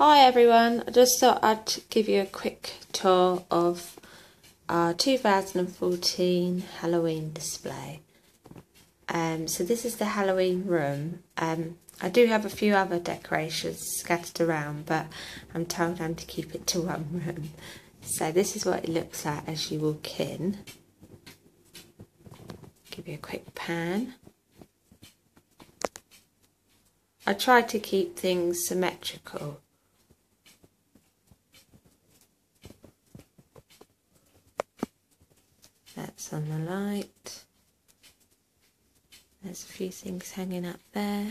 Hi everyone, I just thought I'd give you a quick tour of our 2014 Halloween display. So this is the Halloween room. I do have a few other decorations scattered around, but I'm told I'm to keep it to one room. So this is what it looks like as you walk in. Give you a quick pan. I try to keep things symmetrical. That's on the light. There's a few things hanging up there.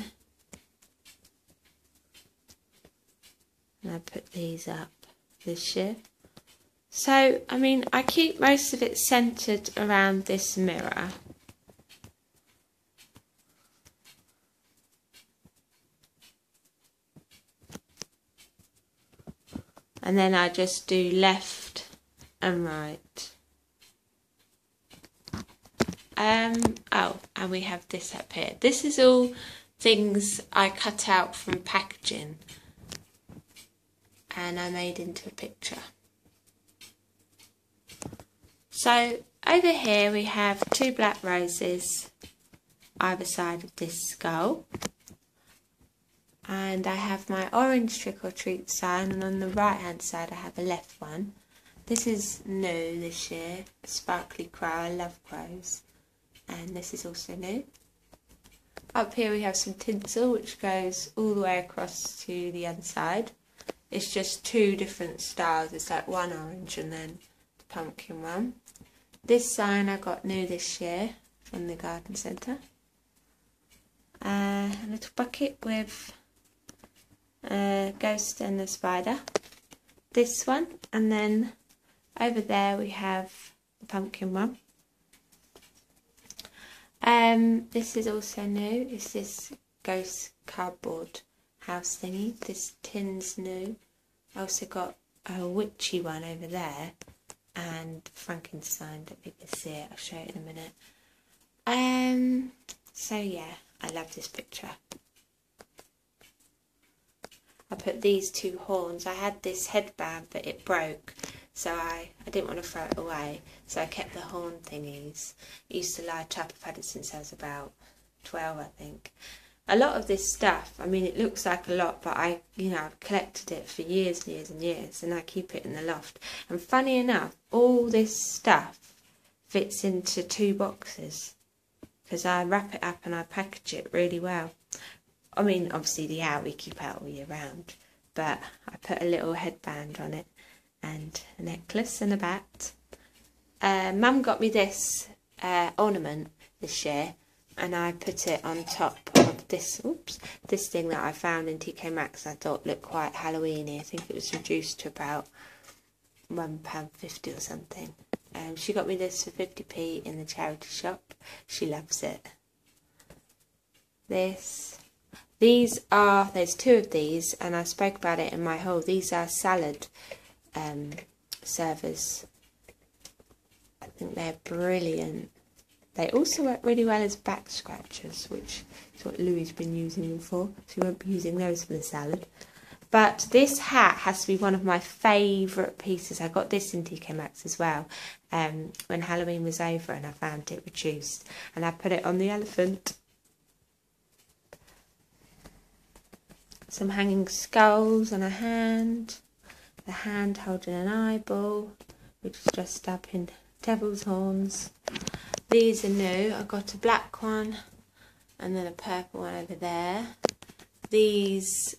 And I put these up this year. So, I mean, I keep most of it centred around this mirror. And then I just do left and right. Oh, and we have this up here. This is all things I cut out from packaging and I made into a picture. So over here we have two black roses either side of this skull. And I have my orange trick or treat sign, and on the right hand side I have a left one. This is new this year, a sparkly crow. I love crows. And this is also new. Up here we have some tinsel which goes all the way across to the other side. It's just two different styles. It's like one orange and then the pumpkin one. This sign I got new this year from the garden centre. A little bucket with a ghost and a spider. This one, and then over there we have the pumpkin one. This is also new. It's this ghost cardboard house thingy. This tin's new. I also got a witchy one over there and Frankenstein. Don't think you can see it. I'll show it in a minute. So yeah, I love this picture. I put these two horns. I had this headband but it broke, so I didn't want to throw it away, so I kept the horn thingies. It used to light up. I've had it since I was about 12, I think. A lot of this stuff, I mean, it looks like a lot, but I've collected it for years and years and years, and I keep it in the loft. And funny enough, all this stuff fits into 2 boxes because I wrap it up and I package it really well. I mean, obviously the owl we keep out all year round, but I put a little headband on it and a necklace and a bat. Mum got me this ornament this year, and I put it on top of this thing that I found in TK Maxx. I thought looked quite Halloweeny. I think it was reduced to about £1.50 or something. She got me this for 50p in the charity shop. She loves it. There's 2 of these, and I spoke about it in my haul. These are salad servers. I think they're brilliant. They also work really well as back scratchers, which is what Louie's been using them for. So we won't be using those for the salad. But this hat has to be one of my favourite pieces. I got this in TK Maxx as well when Halloween was over, and I found it reduced. And I put it on the elephant. Some hanging skulls and a hand. The hand holding an eyeball, which is dressed up in devil's horns. These are new. I got a black one and then a purple one over there. These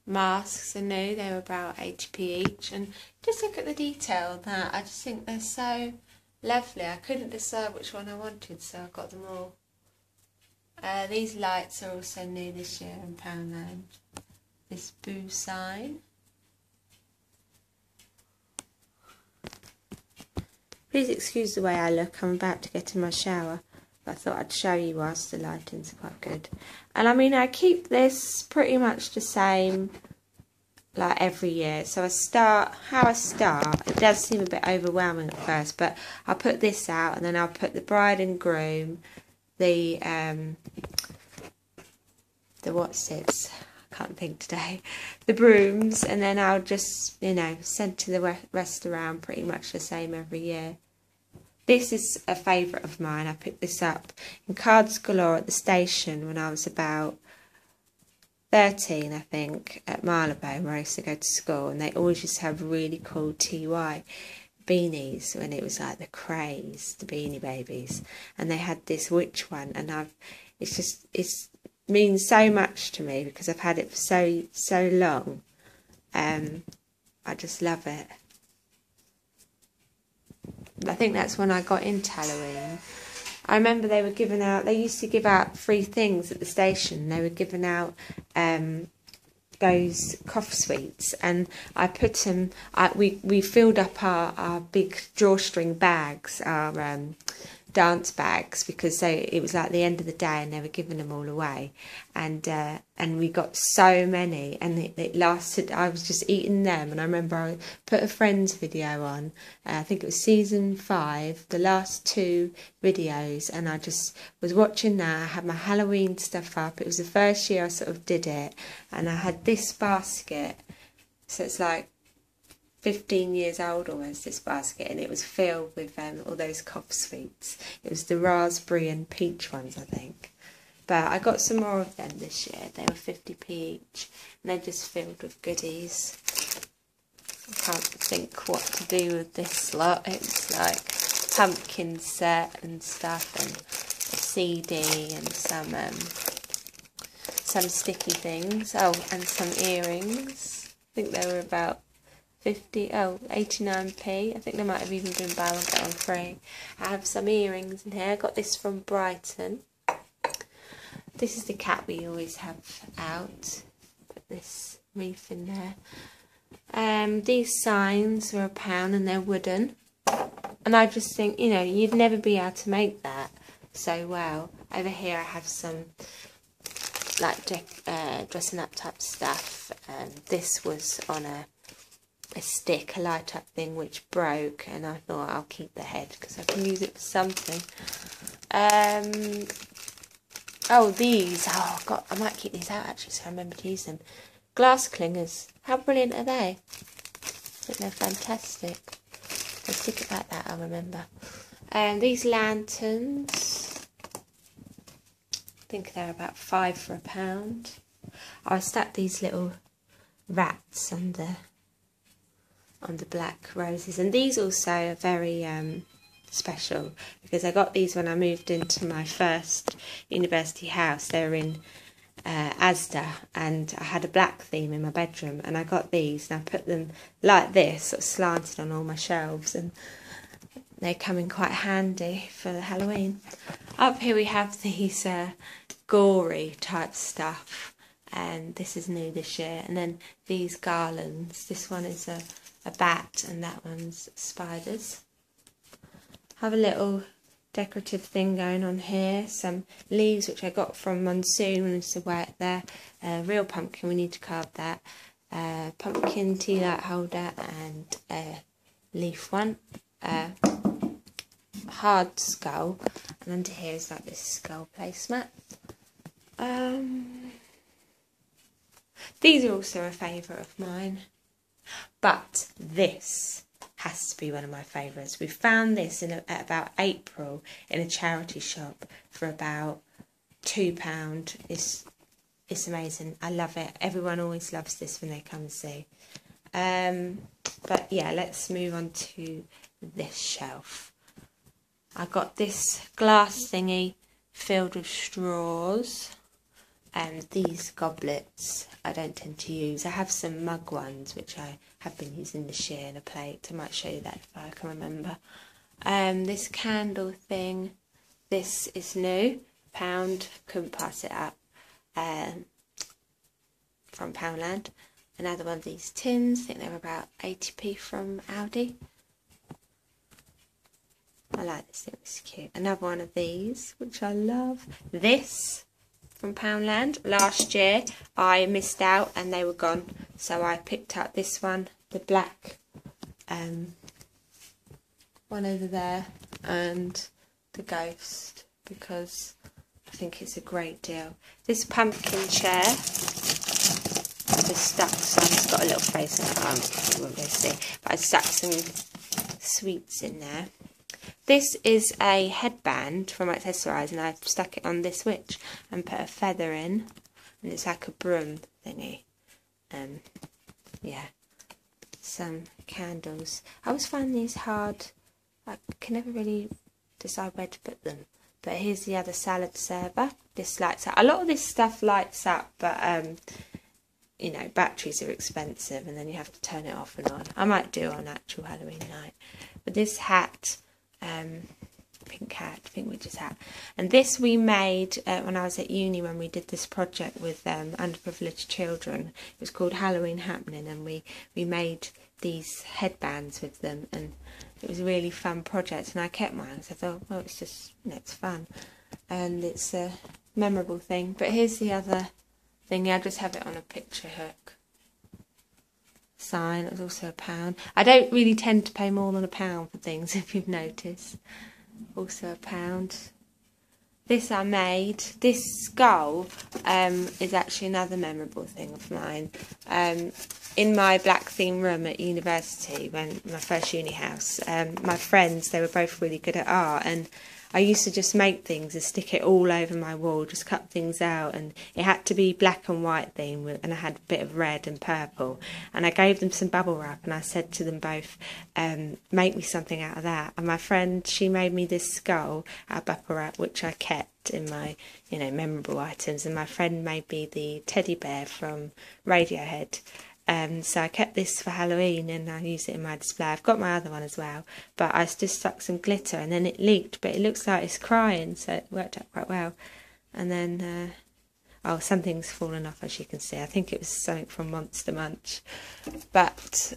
masks are new. They were about 80p each. And just look at the detail on that. I just think they're so lovely. I couldn't decide which one I wanted, so I got them all. These lights are also new this year in Poundland. This boo sign. Please excuse the way I look. I'm about to get in my shower, but I thought I'd show you whilst the lighting's quite good. And I mean, I keep this pretty much the same like every year. So it does seem a bit overwhelming at first, but I'll put this out, and then I'll put the bride and groom, the can't think today, the brooms, and then I'll just, you know, send to the rest around pretty much the same every year. This is a favourite of mine. I picked this up in Cards Galore at the station when I was about 13, I think, at Marylebone, where I used to go to school, and they always used to have really cool TY beanies when it was like the craze, the Beanie Babies, and they had this witch one, and it's means so much to me because I've had it for so long. I just love it. I think that's when I got into Halloween. I remember they used to give out free things at the station. They were giving out those cough sweets, and I put them, we filled up our big drawstring bags, our dance bags, because it was like the end of the day and they were giving them all away, and we got so many, and it lasted. I was just eating them, and I remember I put a Friends video on, I think it was season 5, the last 2 videos, and I just was watching that. I had my Halloween stuff up. It was the first year I sort of did it, and I had this basket, so it's like 15 years old almost, this basket, and it was filled with all those cough sweets. It was the raspberry and peach ones, I think. But I got some more of them this year. They were 50p each, and they're just filled with goodies. I can't think what to do with this lot. It's like pumpkin set and stuff, and a CD, and some sticky things. Oh, and some earrings. I think they were about 89p. I think they might have even been buy one get one free. I have some earrings in here. I got this from Brighton. This is the cat we always have out. Put this wreath in there. These signs were £1 and they're wooden. And I just think, you know, you'd never be able to make that so well. Over here I have some like dressing up type stuff. This was on a stick, a light up thing, which broke, and I thought I'll keep the head because I can use it for something. Oh, these, oh god, I might keep these out actually so I remember to use them. Glass clingers, how brilliant are they? I think they're fantastic. I'll stick it like that, I'll remember. These lanterns, I think they're about 5 for £1. I stuck these little rats on the black roses, and these also are very special because I got these when I moved into my first university house. They were in Asda, and I had a black theme in my bedroom, and I got these and I put them like this, sort of slanted on all my shelves, and they come in quite handy for Halloween. Up here we have these gory type stuff, and this is new this year. And then these garlands, this one is a bat and that one's spiders. Have a little decorative thing going on here. Some leaves which I got from Monsoon when I used to work there. Real pumpkin, we need to carve that. Pumpkin tea light holder and a leaf one. Hard skull, and under here is like this skull placemat. These are also a favourite of mine, but this has to be one of my favourites. We found this at about April in a charity shop for about £2. It's amazing. I love it. Everyone always loves this when they come and see. But yeah, let's move on to this shelf. I got this glass thingy filled with straws, and these goblets I don't tend to use. I have some mug ones which I have been using this year, and a plate. I might show you that if I can remember. This candle thing, this is new, £1, couldn't pass it up, from Poundland. Another one of these tins, I think they were about 80p from Aldi. I like this, it's cute. Another one of these, which I love. This from Poundland. Last year I missed out and they were gone, so I picked up this one, the black one over there, and the ghost, because I think it's a great deal. This pumpkin chair, just stuck some, it's got a little face in it, you won't be able to see, but I stuck some sweets in there. This is a headband from Accessorise, and I've stuck it on this switch and put a feather in, and it's like a broom thingy. Yeah, some candles. I always find these hard, I can never really decide where to put them. But here's the other salad server. This lights up. A lot of this stuff lights up, but you know, batteries are expensive, and then you have to turn it off and on. I might do on actual Halloween night. But this hat, pink witch's hat, and this we made when I was at uni, when we did this project with underprivileged children. It was called Halloween Happening, and we made these headbands with them, and it was a really fun project, and I kept mine because I thought, well, it's just, you know, it's fun and it's a memorable thing. But here's the other thing. I just have it on a picture hook sign. It was also £1. I don't really tend to pay more than £1 for things, if you've noticed. Also £1. This I made. This skull is actually another memorable thing of mine. In my black theme room at university, when my first uni house, my friends, they were both really good at art, and I used to just make things and stick it all over my wall, just cut things out, and it had to be black and white theme, and I had a bit of red and purple, and I gave them some bubble wrap, and I said to them both, make me something out of that. And my friend, she made me this skull out of bubble wrap, which I kept in my, you know, memorable items, and my friend made me the teddy bear from Radiohead. So I kept this for Halloween, and I use it in my display. I've got my other one as well, but I just stuck some glitter, and then it leaked, but it looks like it's crying, so it worked out quite well. And then, oh, something's fallen off, as you can see. I think it was something from Monster Munch, but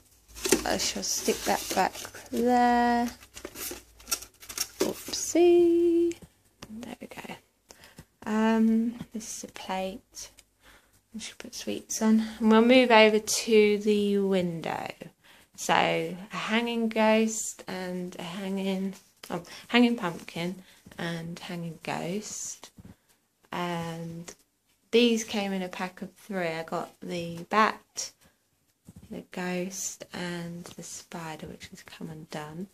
I shall stick that back there. Oopsie. There we go. This is a plate. I should put sweets on, and we'll move over to the window. So a hanging ghost and a hanging pumpkin and hanging ghost, and these came in a pack of 3. I got the bat, the ghost, and the spider, which has come undone,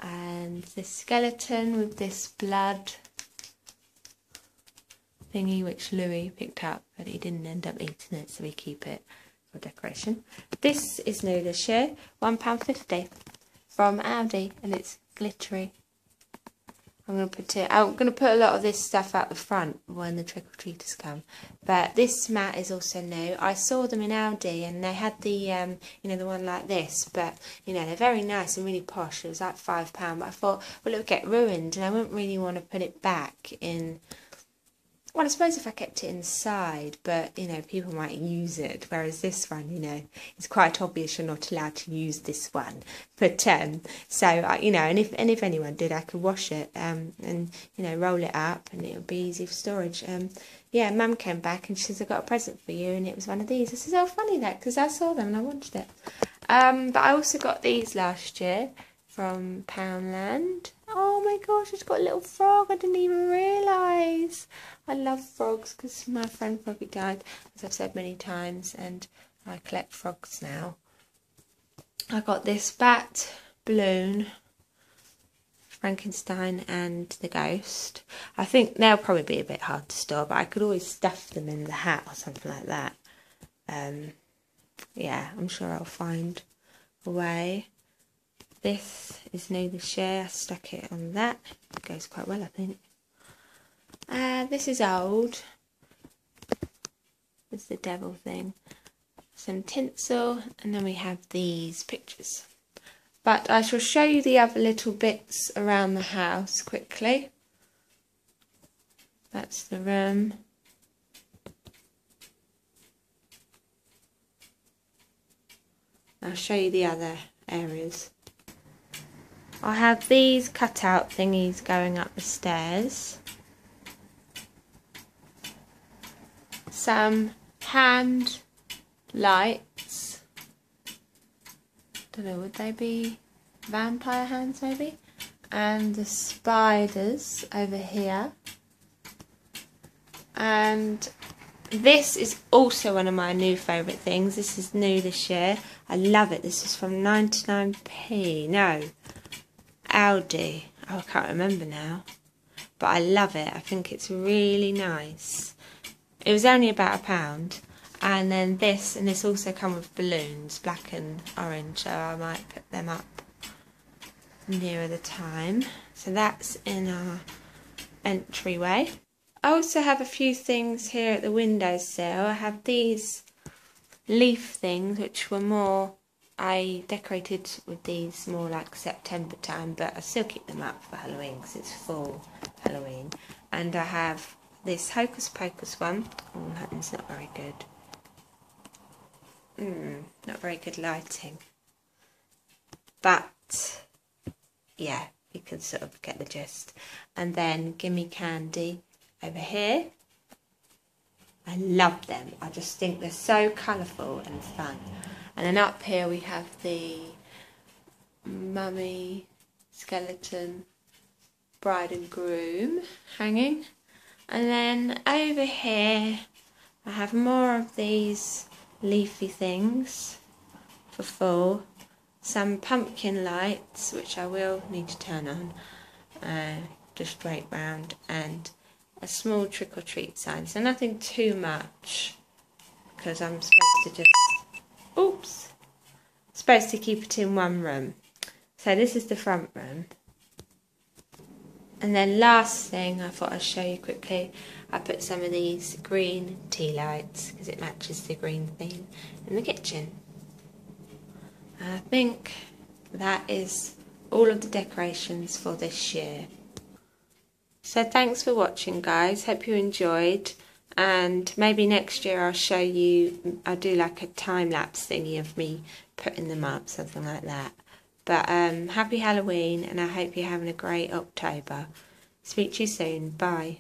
and the skeleton with this blood thingy, which Louis picked up, but he didn't end up eating it, so we keep it for decoration. This is new this year, £1.50 from Aldi, and it's glittery. I'm going to put a lot of this stuff out the front when the trick-or-treaters come. But this mat is also new. I saw them in Aldi, and they had the, you know, the one like this, but, you know, they're very nice and really posh. It was like £5, but I thought, well, it would get ruined, and I wouldn't really want to put it back in. Well, I suppose if I kept it inside, but, you know, people might use it, whereas this one, you know, it's quite obvious you're not allowed to use this one. But, so, you know, and if anyone did, I could wash it and, you know, roll it up, and it'll be easy for storage. Yeah, Mum came back and she says, I got a present for you, and it was one of these. I said, oh, funny that, because I saw them and I wanted it. But I also got these last year from Poundland. Oh my gosh, it's got a little frog. I didn't even realise. I love frogs because my friend Froggy died, as I've said many times, and I collect frogs now. I got this bat, balloon, Frankenstein, and the ghost. I think they'll probably be a bit hard to store, but I could always stuff them in the hat or something like that. Yeah, I'm sure I'll find a way. This is new this year. I stuck it on that. It goes quite well, I think. This is old. It's the devil thing. Some tinsel, and then we have these pictures. But I shall show you the other little bits around the house quickly. That's the room. I'll show you the other areas. I have these cutout thingies going up the stairs. Some hand lights. Don't know, would they be vampire hands maybe? And the spiders over here. And This is also one of my new favourite things. This is new this year. I love it. This is from 99p. No, Aldi. Oh, I can't remember now. But I love it. I think it's really nice. It was only about £1. And then this, and this also come with balloons, black and orange. So I might put them up nearer the time. So that's in our entryway. I also have a few things here at the windowsill. I have these leaf things which were more, I decorated with these more like September time, but I still keep them up for Halloween because it's fall Halloween. And I have this Hocus Pocus one. Oh, that one's not very good. Not very good lighting. But yeah, you can sort of get the gist. And then Gimme Candy over here. I love them. I just think they're so colourful and fun. And then up here we have the mummy, skeleton, bride and groom hanging. And then over here I have more of these leafy things for fall. Some pumpkin lights, which I will need to turn on, just straight round, and a small trick-or-treat sign. So nothing too much, because I'm supposed to just, supposed to keep it in one room. So this is the front room. And then last thing I thought I'd show you quickly, I put some of these green tea lights, because it matches the green theme, in the kitchen. And I think that is all of the decorations for this year. So thanks for watching, guys. Hope you enjoyed, and maybe next year I'll show you, I'll do like a time-lapse thingy of me putting them up, something like that. But happy Halloween, and I hope you're having a great October. Speak to you soon. Bye.